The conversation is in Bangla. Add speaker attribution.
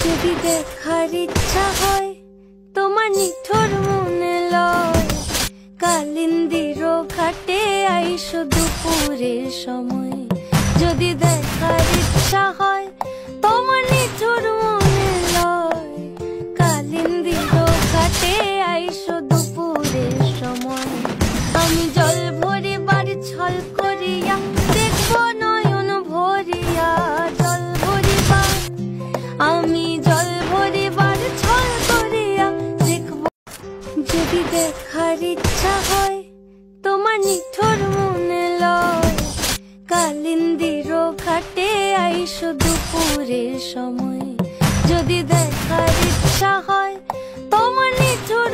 Speaker 1: যদি দেখার ইচ্ছা হয় তোমার নিঠুর মনে লয়, কালিন্দির ঘাটে আইসো দুপুরের সময়। যদি দেখার ইচ্ছা হয় তোমার নিঠুর মনে লয়, কালিন্দির ঘাটে আইসো দুপুরের সময়। আমি জল ভরিবার ছল করিয়া দেখবো নয়ন ভরিয়া, জল ভরিবার আমি জল ভরিবার ছল করিয়া দেখব। যদি দেখার ইচ্ছা হয় তোমার নিঠুর মনে লয়, কালিন্দির ঘাটে আইসো দুপুরের সময়। যদি দেখার ইচ্ছা হয় তোমার নিঠুর